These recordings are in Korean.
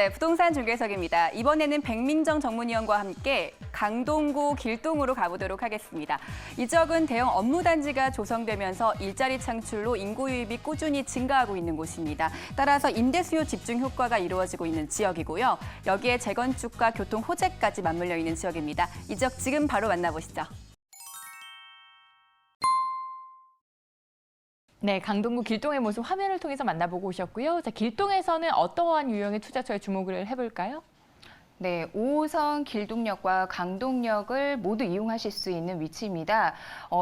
네, 부동산 중개석입니다. 이번에는 백민정 전문위원과 함께 강동구 길동으로 가보도록 하겠습니다. 이 지역은 대형 업무단지가 조성되면서 일자리 창출로 인구 유입이 꾸준히 증가하고 있는 곳입니다. 따라서 임대 수요 집중 효과가 이루어지고 있는 지역이고요. 여기에 재건축과 교통 호재까지 맞물려 있는 지역입니다. 이 지역 지금 바로 만나보시죠. 네, 강동구 길동의 모습 화면을 통해서 만나보고 오셨고요. 자, 길동에서는 어떠한 유형의 투자처에 주목을 해볼까요? 네, 5호선 길동역과 강동역을 모두 이용하실 수 있는 위치입니다.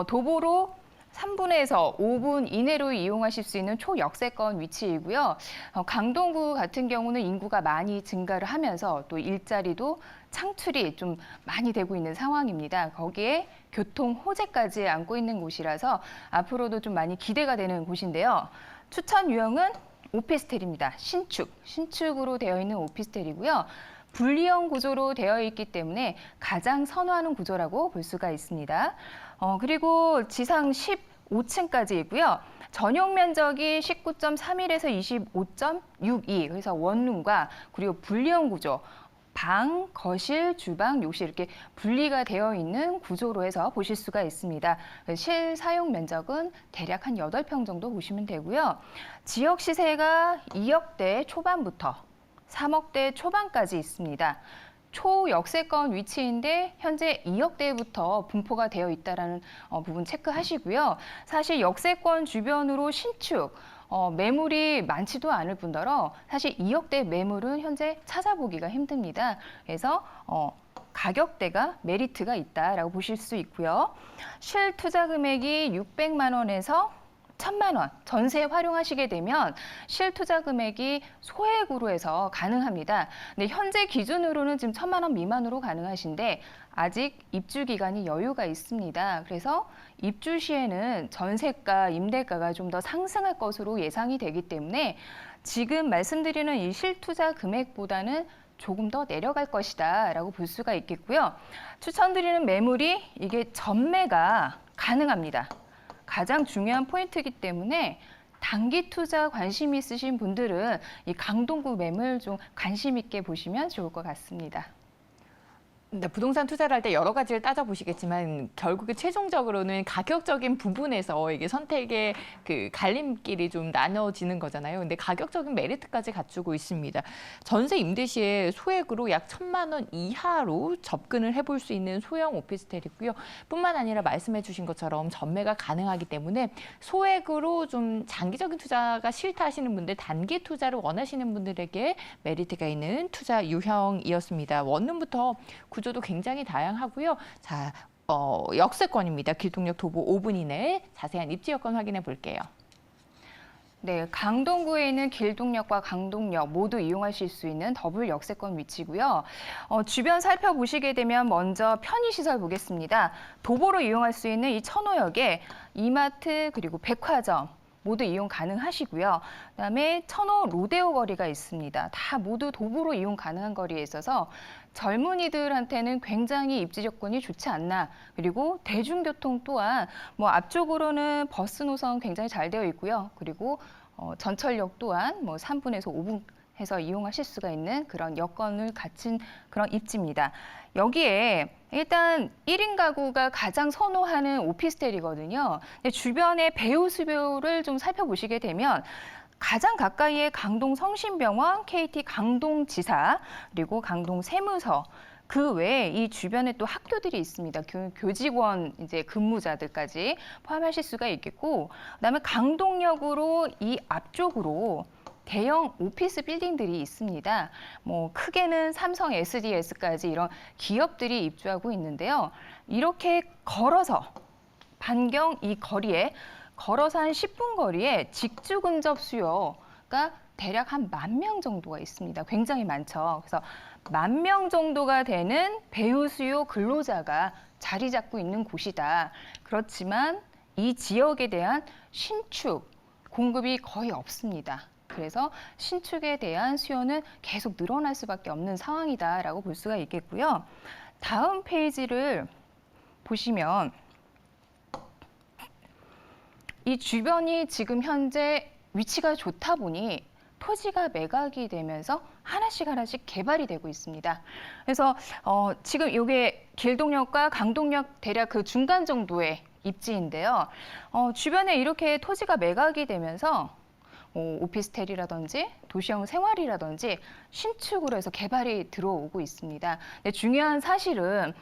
도보로 3분에서 5분 이내로 이용하실 수 있는 초역세권 위치이고요. 강동구 같은 경우는 인구가 많이 증가를 하면서 또 일자리도 창출이 좀 많이 되고 있는 상황입니다. 거기에 교통 호재까지 안고 있는 곳이라서 앞으로도 좀 많이 기대가 되는 곳인데요. 추천 유형은 오피스텔입니다. 신축으로 되어 있는 오피스텔이고요. 분리형 구조로 되어 있기 때문에 가장 선호하는 구조라고 볼 수가 있습니다. 그리고 지상 15층까지 있고요. 전용 면적이 19.31에서 25.62, 그래서 원룸과 그리고 분리형 구조, 방, 거실, 주방, 욕실 이렇게 분리가 되어 있는 구조로 해서 보실 수가 있습니다. 실사용 면적은 대략 한 8평 정도 보시면 되고요. 지역 시세가 2억대 초반부터 3억대 초반까지 있습니다. 초역세권 위치인데 현재 2억대부터 분포가 되어 있다는 부분 체크하시고요. 사실 역세권 주변으로 신축, 매물이 많지도 않을 뿐더러 사실 2억대 매물은 현재 찾아보기가 힘듭니다. 그래서 가격대가 메리트가 있다라고 보실 수 있고요. 실투자 금액이 600만 원에서 1,000만 원 전세 활용하시게 되면 실투자 금액이 소액으로 해서 가능합니다. 근데 현재 기준으로는 지금 1,000만 원 미만으로 가능하신데 아직 입주 기간이 여유가 있습니다. 그래서 입주 시에는 전세가, 임대가가 좀 더 상승할 것으로 예상이 되기 때문에 지금 말씀드리는 이 실투자 금액보다는 조금 더 내려갈 것이다 라고 볼 수가 있겠고요. 추천드리는 매물이 이게 전매가 가능합니다. 가장 중요한 포인트이기 때문에 단기 투자 관심 있으신 분들은 이 강동구 매물 좀 관심 있게 보시면 좋을 것 같습니다. 네, 부동산 투자를 할 때 여러 가지를 따져보시겠지만 결국에 최종적으로는 가격적인 부분에서 이게 선택의 그 갈림길이 좀 나눠지는 거잖아요. 근데 가격적인 메리트까지 갖추고 있습니다. 전세 임대 시에 소액으로 약 1,000만 원 이하로 접근을 해볼 수 있는 소형 오피스텔이고요. 뿐만 아니라 말씀해 주신 것처럼 전매가 가능하기 때문에 소액으로 좀 장기적인 투자가 싫다 하시는 분들, 단기 투자를 원하시는 분들에게 메리트가 있는 투자 유형이었습니다. 원룸부터 구조도 굉장히 다양하고요. 자, 역세권입니다. 길동역 도보 5분 이내에 자세한 입지 여건 확인해 볼게요. 네, 강동구에 있는 길동역과 강동역 모두 이용하실 수 있는 더블 역세권 위치고요. 주변 살펴보시게 되면 먼저 편의시설 보겠습니다. 도보로 이용할 수 있는 이 천호역에 이마트 그리고 백화점 모두 이용 가능하시고요. 그다음에 천호 로데오 거리가 있습니다. 다 모두 도보로 이용 가능한 거리에 있어서 젊은이들한테는 굉장히 입지 여건이 좋지 않나. 그리고 대중교통 또한 뭐 앞쪽으로는 버스 노선 굉장히 잘 되어 있고요. 그리고 전철역 또한 뭐 3분에서 5분 해서 이용하실 수가 있는 그런 여건을 갖춘 그런 입지입니다. 여기에 일단 1인 가구가 가장 선호하는 오피스텔이거든요. 근데 주변의 배우 수요를 좀 살펴보시게 되면 가장 가까이에 강동 성심병원, KT 강동지사, 그리고 강동 세무서, 그 외에 이 주변에 또 학교들이 있습니다. 교직원 이제 근무자들까지 포함하실 수가 있겠고, 그다음에 강동역으로 이 앞쪽으로 대형 오피스 빌딩들이 있습니다. 뭐 크게는 삼성 SDS까지 이런 기업들이 입주하고 있는데요. 이렇게 걸어서 반경 이 거리에 걸어서 한 10분 거리에 직주 근접 수요가 대략 한 10,000명 정도가 있습니다. 굉장히 많죠. 그래서 10,000명 정도가 되는 배우 수요 근로자가 자리 잡고 있는 곳이다. 그렇지만 이 지역에 대한 신축 공급이 거의 없습니다. 그래서 신축에 대한 수요는 계속 늘어날 수밖에 없는 상황이다라고 볼 수가 있겠고요. 다음 페이지를 보시면 이 주변이 지금 현재 위치가 좋다 보니 토지가 매각이 되면서 하나씩 개발이 되고 있습니다. 그래서 지금 이게 길동역과 강동역 대략 그 중간 정도의 입지인데요. 주변에 이렇게 토지가 매각이 되면서 오피스텔이라든지 도시형 생활이라든지 신축으로 해서 개발이 들어오고 있습니다. 근데 중요한 사실은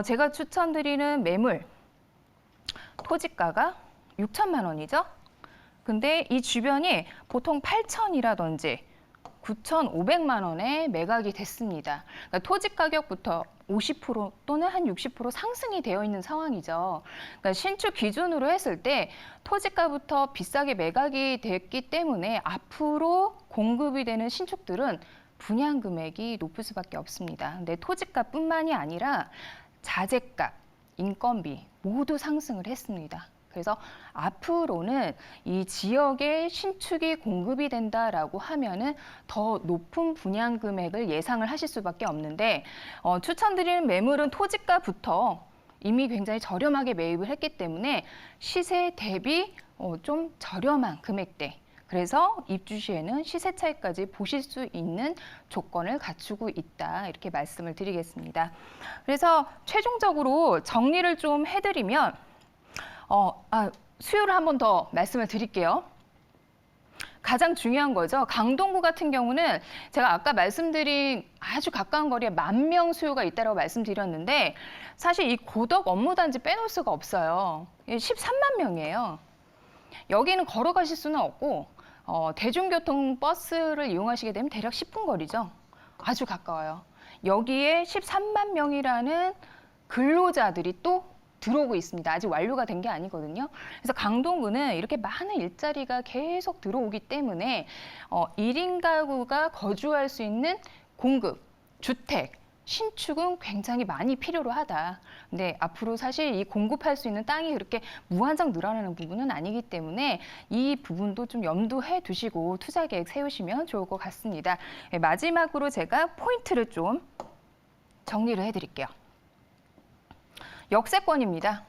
제가 추천드리는 매물 토지가가 6천만 원이죠. 근데 이 주변이 보통 8천이라든지 9,500만 원에 매각이 됐습니다. 그러니까 토지 가격부터 50% 또는 한 60% 상승이 되어 있는 상황이죠. 그러니까 신축 기준으로 했을 때 토지가부터 비싸게 매각이 됐기 때문에 앞으로 공급이 되는 신축들은 분양 금액이 높을 수밖에 없습니다. 근데 토지값뿐만이 아니라 자재값, 인건비 모두 상승을 했습니다. 그래서 앞으로는 이 지역에 신축이 공급이 된다라고 하면은 더 높은 분양 금액을 예상을 하실 수밖에 없는데 추천드리는 매물은 토지가부터 이미 굉장히 저렴하게 매입을 했기 때문에 시세 대비 좀 저렴한 금액대. 그래서 입주 시에는 시세 차익까지 보실 수 있는 조건을 갖추고 있다. 이렇게 말씀을 드리겠습니다. 그래서 최종적으로 정리를 좀 해드리면 수요를 한 번 더 말씀을 드릴게요. 가장 중요한 거죠. 강동구 같은 경우는 제가 아까 말씀드린 아주 가까운 거리에 10,000명 수요가 있다고 말씀드렸는데 사실 이 고덕 업무단지 빼놓을 수가 없어요. 13만 명이에요. 여기는 걸어가실 수는 없고 대중교통 버스를 이용하시게 되면 대략 10분 거리죠. 아주 가까워요. 여기에 13만 명이라는 근로자들이 또 들어오고 있습니다. 아직 완료가 된 게 아니거든요. 그래서 강동구는 이렇게 많은 일자리가 계속 들어오기 때문에 1인 가구가 거주할 수 있는 공급, 주택, 신축은 굉장히 많이 필요로 하다. 근데 앞으로 사실 이 공급할 수 있는 땅이 그렇게 무한정 늘어나는 부분은 아니기 때문에 이 부분도 좀 염두해 두시고 투자 계획 세우시면 좋을 것 같습니다. 마지막으로 제가 포인트를 좀 정리를 해드릴게요. 역세권입니다.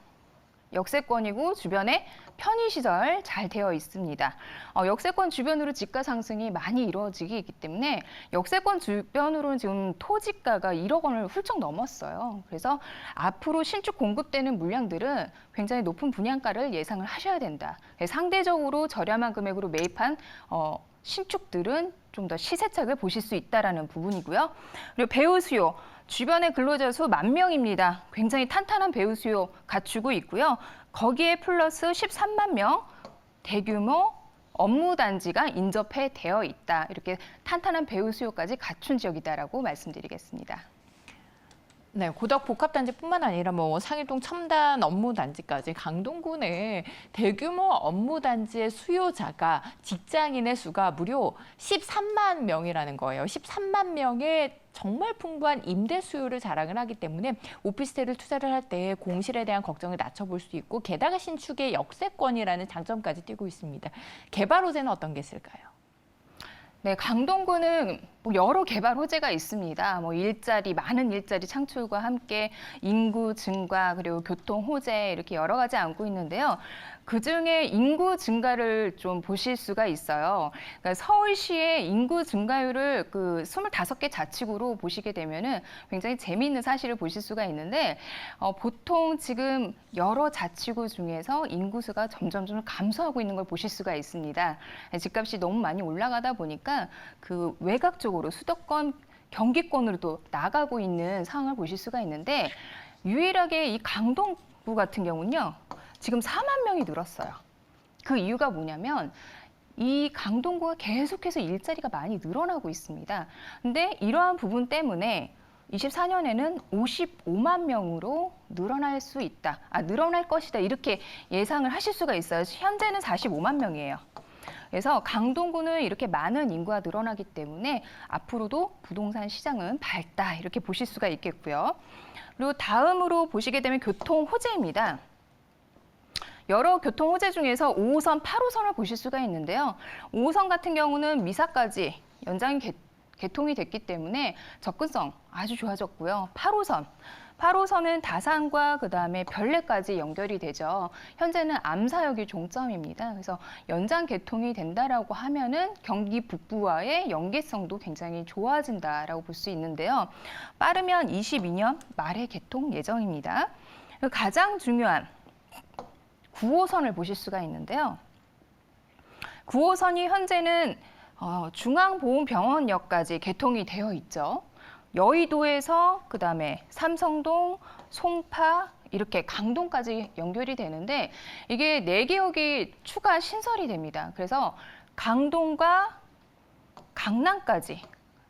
역세권이고 주변에 편의시설 잘 되어 있습니다. 역세권 주변으로 집가 상승이 많이 이루어지기 때문에 역세권 주변으로는 지금 토지가가 1억 원을 훌쩍 넘었어요. 그래서 앞으로 신축 공급되는 물량들은 굉장히 높은 분양가를 예상을 하셔야 된다. 상대적으로 저렴한 금액으로 매입한 신축들은 좀 더 시세차익을 보실 수 있다는 부분이고요. 그리고 배우 수요. 주변의 근로자 수 10,000명입니다. 굉장히 탄탄한 배우 수요 갖추고 있고요. 거기에 플러스 13만 명 대규모 업무단지가 인접해 되어 있다. 이렇게 탄탄한 배우 수요까지 갖춘 지역이다라고 말씀드리겠습니다. 네, 고덕 복합단지뿐만 아니라 상일동 첨단 업무단지까지 강동구내 대규모 업무단지의 수요자가 직장인의 수가 무려 13만 명이라는 거예요. 13만 명의 정말 풍부한 임대 수요를 자랑을 하기 때문에 오피스텔을 투자를 할 때 공실에 대한 걱정을 낮춰볼 수 있고 게다가 신축의 역세권이라는 장점까지 띄고 있습니다. 개발 호재는 어떤 게 있을까요? 네, 강동구는 여러 개발 호재가 있습니다. 많은 일자리 창출과 함께 인구 증가 그리고 교통 호재 이렇게 여러 가지 안고 있는데요. 그중에 인구 증가를 좀 보실 수가 있어요. 그러니까 서울시의 인구 증가율을 25개 자치구로 보시게 되면은 굉장히 재미있는 사실을 보실 수가 있는데 보통 지금 여러 자치구 중에서 인구수가 점점 감소하고 있는 걸 보실 수가 있습니다. 집값이 너무 많이 올라가다 보니까 그 외곽 쪽으로 수도권, 경기권으로도 나가고 있는 상황을 보실 수가 있는데 유일하게 이 강동구 같은 경우는요. 지금 4만 명이 늘었어요. 그 이유가 뭐냐면 이 강동구가 계속해서 일자리가 많이 늘어나고 있습니다. 근데 이러한 부분 때문에 24년에는 55만 명으로 늘어날 수 있다. 늘어날 것이다. 이렇게 예상을 하실 수가 있어요. 현재는 45만 명이에요. 그래서 강동구는 이렇게 많은 인구가 늘어나기 때문에 앞으로도 부동산 시장은 밝다. 이렇게 보실 수가 있겠고요. 그리고 다음으로 보시게 되면 교통 호재입니다. 여러 교통 호재 중에서 5호선, 8호선을 보실 수가 있는데요. 5호선 같은 경우는 미사까지 연장이 개통이 됐기 때문에 접근성 아주 좋아졌고요. 8호선은 다산과 그다음에 별내까지 연결이 되죠. 현재는 암사역이 종점입니다. 그래서 연장 개통이 된다라고 하면은 경기 북부와의 연계성도 굉장히 좋아진다라고 볼 수 있는데요. 빠르면 22년 말에 개통 예정입니다. 가장 중요한 9호선을 보실 수가 있는데요. 9호선이 현재는 중앙보훈병원역까지 개통이 되어 있죠. 여의도에서 그다음에 삼성동, 송파 이렇게 강동까지 연결이 되는데 이게 4개역이 추가 신설이 됩니다. 그래서 강동과 강남까지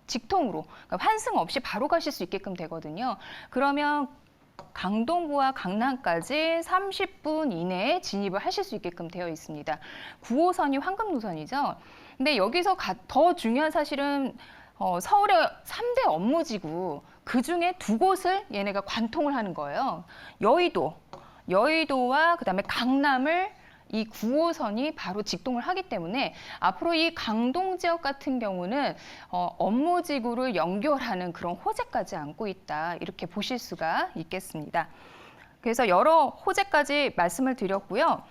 직통으로 그러니까 환승 없이 바로 가실 수 있게끔 되거든요. 그러면 강동구와 강남까지 30분 이내에 진입을 하실 수 있게끔 되어 있습니다. 9호선이 황금 노선이죠. 근데 여기서 더 중요한 사실은 서울의 3대 업무지구 그중에 2곳을 얘네가 관통을 하는 거예요. 여의도와 그다음에 강남을 이 9호선이 바로 직동을 하기 때문에 앞으로 이 강동 지역 같은 경우는 업무지구를 연결하는 그런 호재까지 안고 있다. 이렇게 보실 수가 있겠습니다. 그래서 여러 호재까지 말씀을 드렸고요.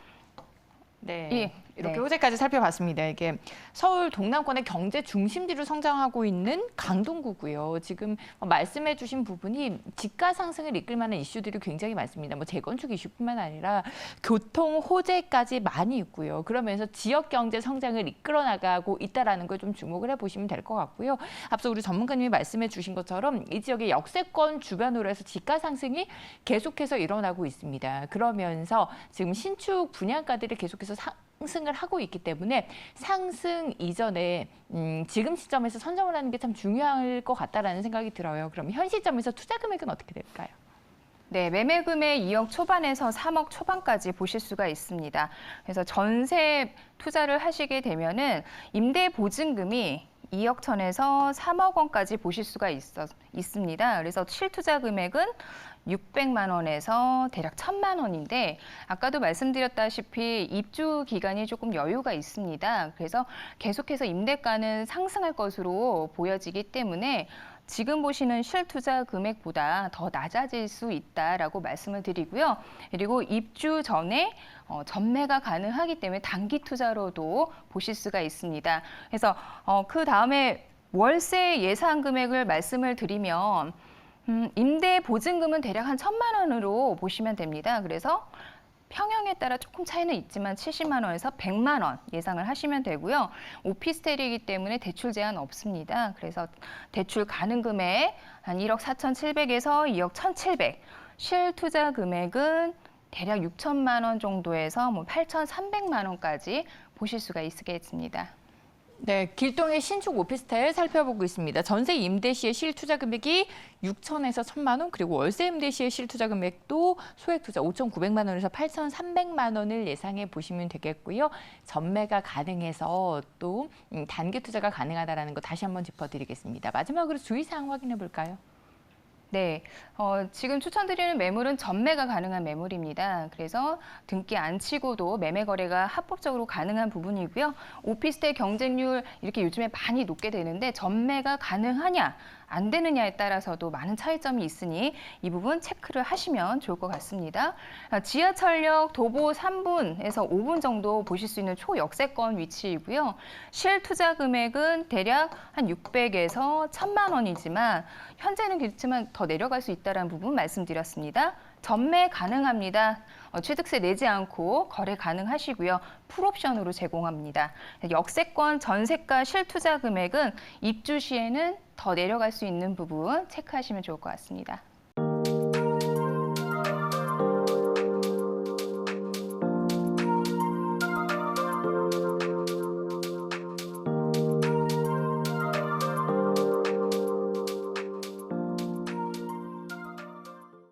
네. 이렇게 호재까지 살펴봤습니다. 이게 서울 동남권의 경제 중심지로 성장하고 있는 강동구고요. 지금 말씀해 주신 부분이 집가 상승을 이끌 만한 이슈들이 굉장히 많습니다. 뭐 재건축 이슈뿐만 아니라 교통 호재까지 많이 있고요. 그러면서 지역 경제 성장을 이끌어 나가고 있다라는 걸 좀 주목을 해보시면 될 것 같고요. 앞서 우리 전문가님이 말씀해 주신 것처럼 이 지역의 역세권 주변으로 해서 집가 상승이 계속해서 일어나고 있습니다. 그러면서 지금 신축 분양가들이 계속해서 상승을 하고 있기 때문에 상승 이전에 지금 시점에서 선점을 하는 게 참 중요할 것 같다라는 생각이 들어요. 그럼 현 시점에서 투자 금액은 어떻게 될까요? 네, 매매 금액 2억 초반에서 3억 초반까지 보실 수가 있습니다. 그래서 전세 투자를 하시게 되면은 임대 보증금이 2억 천에서 3억 원까지 보실 수가 있습니다. 그래서 실투자 금액은 600만 원에서 대략 1000만 원인데 아까도 말씀드렸다시피 입주 기간이 조금 여유가 있습니다. 그래서 계속해서 임대가는 상승할 것으로 보여지기 때문에 지금 보시는 실투자 금액보다 더 낮아질 수 있다라고 말씀을 드리고요. 그리고 입주 전에 전매가 가능하기 때문에 단기 투자로도 보실 수가 있습니다. 그래서 그 다음에 월세 예상 금액을 말씀을 드리면 임대 보증금은 대략 한 1000만 원으로 보시면 됩니다. 그래서 평형에 따라 조금 차이는 있지만 70만 원에서 100만 원 예상을 하시면 되고요. 오피스텔이기 때문에 대출 제한 없습니다. 그래서 대출 가능 금액 한 1억 4,700에서 2억 1,700. 실투자 금액은 대략 6천만 원 정도에서 8,300만 원까지 보실 수가 있겠습니다. 네, 길동의 신축 오피스텔 살펴보고 있습니다. 전세 임대 시의 실투자 금액이 6천에서 1,000만 원, 그리고 월세 임대 시의 실투자 금액도 소액 투자 5,900만 원에서 8,300만 원을 예상해 보시면 되겠고요. 전매가 가능해서 또 단기 투자가 가능하다는 거 다시 한번 짚어드리겠습니다. 마지막으로 주의사항 확인해 볼까요? 네, 지금 추천드리는 매물은 전매가 가능한 매물입니다. 그래서 등기 안 치고도 매매 거래가 합법적으로 가능한 부분이고요. 오피스텔 경쟁률 이렇게 요즘에 많이 높게 되는데 전매가 가능하냐 안 되느냐에 따라서도 많은 차이점이 있으니 이 부분 체크를 하시면 좋을 것 같습니다. 지하철역 도보 3분에서 5분 정도 보실 수 있는 초역세권 위치이고요. 실투자 금액은 대략 한 600에서 1000만 원이지만 현재는 그렇지만 더 내려갈 수 있다는 부분 말씀드렸습니다. 전매 가능합니다. 취득세 내지 않고 거래 가능하시고요. 풀옵션으로 제공합니다. 역세권 전세가 실투자 금액은 입주 시에는 더 내려갈 수 있는 부분 체크하시면 좋을 것 같습니다.